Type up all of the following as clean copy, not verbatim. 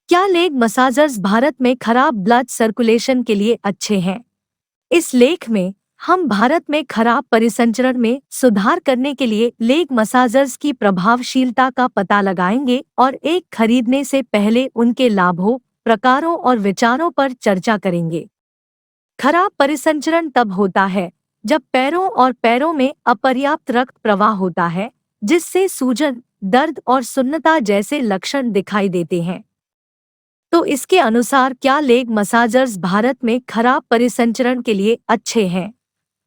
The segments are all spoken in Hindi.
क्या लेग मसाजर्स भारत में खराब ब्लड सर्कुलेशन के लिए अच्छे हैं? इस लेख में हम भारत में खराब परिसंचरण में सुधार करने के लिए लेग मसाजर्स की प्रभावशीलता का पता लगाएंगे और एक खरीदने से पहले उनके लाभों, प्रकारों और विचारों पर चर्चा करेंगे। खराब परिसंचरण तब होता है जब पैरों और पैरों में अपर्याप्त रक्त प्रवाह होता है, जिससे सूजन, दर्द और सुन्नता जैसे लक्षण दिखाई देते हैं। तो इसके अनुसार क्या लेग मसाजर्स भारत में खराब परिसंचरण के लिए अच्छे हैं?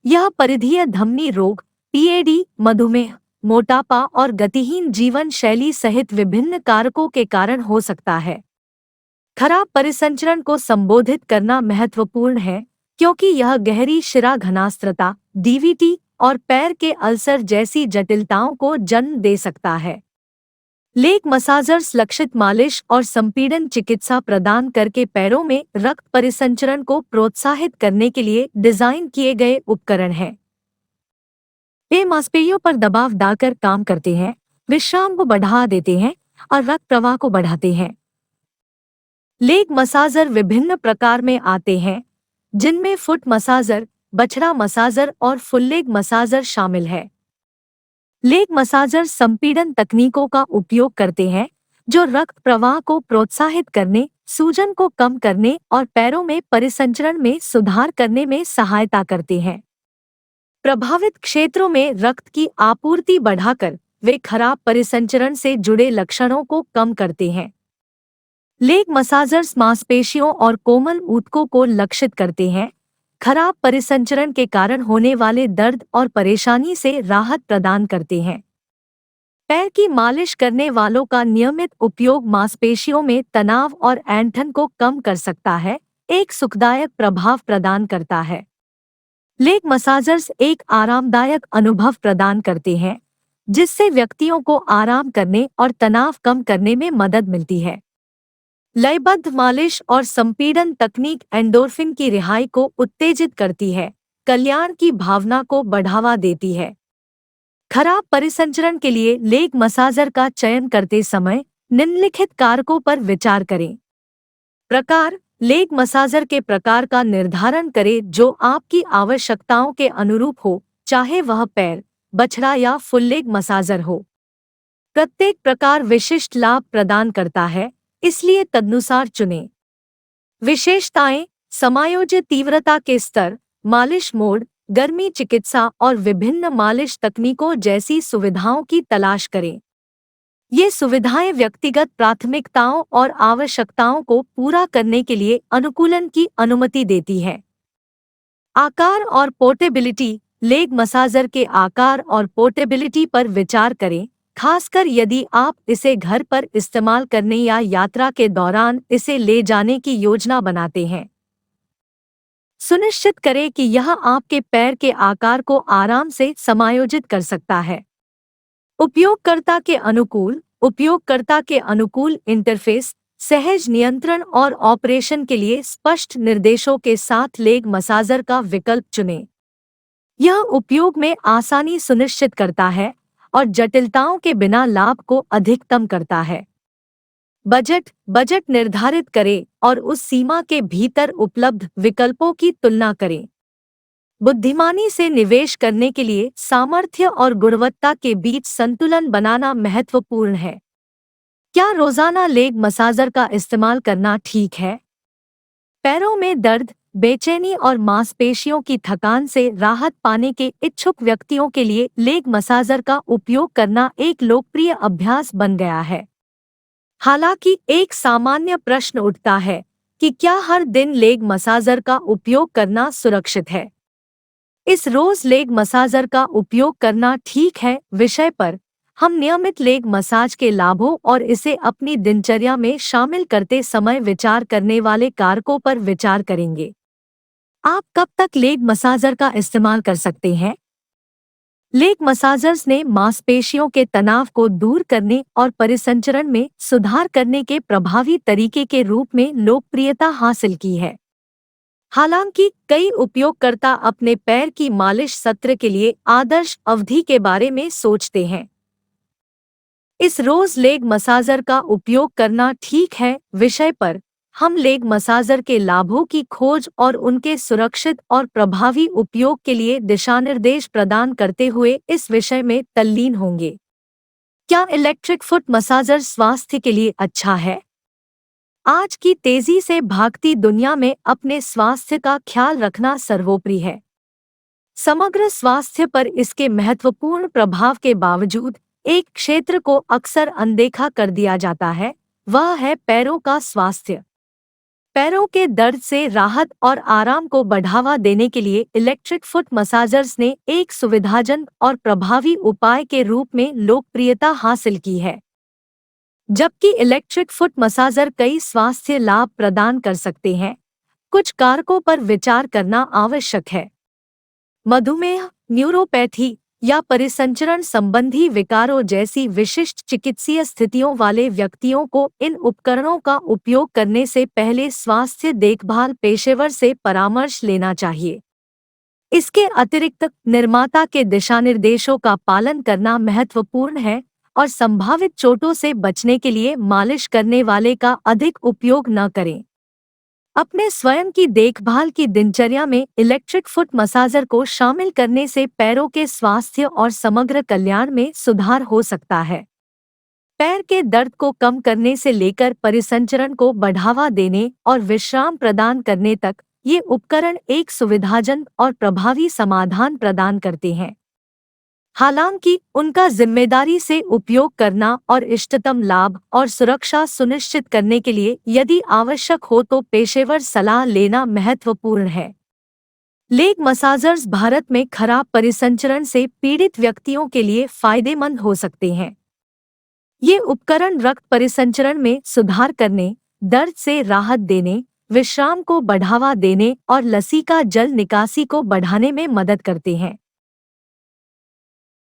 यह परिधीय धमनी रोग, पीएडी, मधुमेह, मोटापा और गतिहीन जीवन शैली सहित विभिन्न कारकों के कारण हो सकता है। खराब परिसंचरण को संबोधित करना महत्वपूर्ण है क्योंकि यह गहरी शिरा घनास्त्रता, डीवीटी और पैर के अल्सर जैसी जटिलताओं को जन्म दे सकता है। लेग मसाजर्स लक्षित मालिश और संपीड़न चिकित्सा प्रदान करके पैरों में रक्त परिसंचरण को प्रोत्साहित करने के लिए डिजाइन किए गए उपकरण हैं। वे मांसपेशियों पर दबाव डालकर काम करते हैं, विश्राम को बढ़ा देते हैं और रक्त प्रवाह को बढ़ाते हैं। लेग मसाजर विभिन्न प्रकार में आते हैं, जिनमें फुट मसाजर, बछड़ा मसाजर और फुल लेग मसाजर शामिल है। लेग मसाजर संपीड़न तकनीकों का उपयोग करते हैं जो रक्त प्रवाह को प्रोत्साहित करने, सूजन को कम करने और पैरों में परिसंचरण में सुधार करने में सहायता करते हैं। प्रभावित क्षेत्रों में रक्त की आपूर्ति बढ़ाकर वे खराब परिसंचरण से जुड़े लक्षणों को कम करते हैं। लेग मसाजर्स मांसपेशियों और कोमल ऊतकों को लक्षित करते हैं, खराब परिसंचरण के कारण होने वाले दर्द और परेशानी से राहत प्रदान करते हैं। पैर की मालिश करने वालों का नियमित उपयोग मांसपेशियों में तनाव और ऐंठन को कम कर सकता है, एक सुखदायक प्रभाव प्रदान करता है। लेग मसाजर्स एक आरामदायक अनुभव प्रदान करते हैं, जिससे व्यक्तियों को आराम करने और तनाव कम करने में मदद मिलती है। लयबद्ध मालिश और संपीड़न तकनीक एंडोर्फिन की रिहाई को उत्तेजित करती है, कल्याण की भावना को बढ़ावा देती है। खराब परिसंचरण के लिए लेग मसाजर का चयन करते समय निम्नलिखित कारकों पर विचार करें। प्रकार: लेग मसाजर के प्रकार का निर्धारण करें जो आपकी आवश्यकताओं के अनुरूप हो, चाहे वह पैर, बछड़ा या फुल लेग मसाजर हो। प्रत्येक प्रकार विशिष्ट लाभ प्रदान करता है, इसलिए तदनुसार चुनें। विशेषताएं: समायोजित तीव्रता के स्तर, मालिश मोड, गर्मी चिकित्सा और विभिन्न मालिश तकनीकों जैसी सुविधाओं की तलाश करें। ये सुविधाएं व्यक्तिगत प्राथमिकताओं और आवश्यकताओं को पूरा करने के लिए अनुकूलन की अनुमति देती है। आकार और पोर्टेबिलिटी: लेग मसाजर के आकार और पोर्टेबिलिटी पर विचार करें, खासकर यदि आप इसे घर पर इस्तेमाल करने या यात्रा के दौरान इसे ले जाने की योजना बनाते हैं। सुनिश्चित करें कि यह आपके पैर के आकार को आराम से समायोजित कर सकता है। उपयोगकर्ता के अनुकूल इंटरफेस, सहज नियंत्रण और ऑपरेशन के लिए स्पष्ट निर्देशों के साथ लेग मसाजर का विकल्प चुनें। यह उपयोग में आसानी सुनिश्चित करता है और जटिलताओं के बिना लाभ को अधिकतम करता है। बजट निर्धारित करें और उस सीमा के भीतर उपलब्ध विकल्पों की तुलना करें। बुद्धिमानी से निवेश करने के लिए सामर्थ्य और गुणवत्ता के बीच संतुलन बनाना महत्वपूर्ण है। क्या रोजाना लेग मसाजर का इस्तेमाल करना ठीक है? पैरों में दर्द, बेचैनी और मांसपेशियों की थकान से राहत पाने के इच्छुक व्यक्तियों के लिए लेग मसाजर का उपयोग करना एक लोकप्रिय अभ्यास बन गया है। हालांकि एक सामान्य प्रश्न उठता है कि क्या हर दिन लेग मसाजर का उपयोग करना सुरक्षित है? इस रोज लेग मसाजर का उपयोग करना ठीक है विषय पर हम नियमित लेग मसाज के लाभों और इसे अपनी दिनचर्या में शामिल करते समय विचार करने वाले कारकों पर विचार करेंगे। आप कब तक लेग मसाजर का इस्तेमाल कर सकते हैं? लेग मसाजर्स ने मांसपेशियों के तनाव को दूर करने और परिसंचरण में सुधार करने के प्रभावी तरीके के रूप में लोकप्रियता हासिल की है। हालांकि कई उपयोगकर्ता अपने पैर की मालिश सत्र के लिए आदर्श अवधि के बारे में सोचते हैं। इस रोज लेग मसाजर का उपयोग करना ठीक है विषय पर हम लेग मसाजर के लाभों की खोज और उनके सुरक्षित और प्रभावी उपयोग के लिए दिशानिर्देश प्रदान करते हुए इस विषय में तल्लीन होंगे। क्या इलेक्ट्रिक फुट मसाजर स्वास्थ्य के लिए अच्छा है? आज की तेजी से भागती दुनिया में अपने स्वास्थ्य का ख्याल रखना सर्वोपरि है। समग्र स्वास्थ्य पर इसके महत्वपूर्ण प्रभाव के बावजूद एक क्षेत्र को अक्सर अनदेखा कर दिया जाता है, वह है पैरों का स्वास्थ्य। पैरों के दर्द से राहत और आराम को बढ़ावा देने के लिए इलेक्ट्रिक फुट मसाजर्स ने एक सुविधाजनक और प्रभावी उपाय के रूप में लोकप्रियता हासिल की है। जबकि इलेक्ट्रिक फुट मसाजर कई स्वास्थ्य लाभ प्रदान कर सकते हैं, कुछ कारकों पर विचार करना आवश्यक है। मधुमेह, न्यूरोपैथी या परिसंचरण संबंधी विकारों जैसी विशिष्ट चिकित्सीय स्थितियों वाले व्यक्तियों को इन उपकरणों का उपयोग करने से पहले स्वास्थ्य देखभाल पेशेवर से परामर्श लेना चाहिए। इसके अतिरिक्त निर्माता के दिशानिर्देशों का पालन करना महत्वपूर्ण है और संभावित चोटों से बचने के लिए मालिश करने वाले का अधिक उपयोग न करें। अपने स्वयं की देखभाल की दिनचर्या में इलेक्ट्रिक फुट मसाजर को शामिल करने से पैरों के स्वास्थ्य और समग्र कल्याण में सुधार हो सकता है। पैर के दर्द को कम करने से लेकर परिसंचरण को बढ़ावा देने और विश्राम प्रदान करने तक ये उपकरण एक सुविधाजनक और प्रभावी समाधान प्रदान करते हैं। हालांकि उनका जिम्मेदारी से उपयोग करना और इष्टतम लाभ और सुरक्षा सुनिश्चित करने के लिए यदि आवश्यक हो तो पेशेवर सलाह लेना महत्वपूर्ण है। लेग मसाजर्स भारत में खराब परिसंचरण से पीड़ित व्यक्तियों के लिए फायदेमंद हो सकते हैं। ये उपकरण रक्त परिसंचरण में सुधार करने, दर्द से राहत देने, विश्राम को बढ़ावा देने और लसीका जल निकासी को बढ़ाने में मदद करते हैं।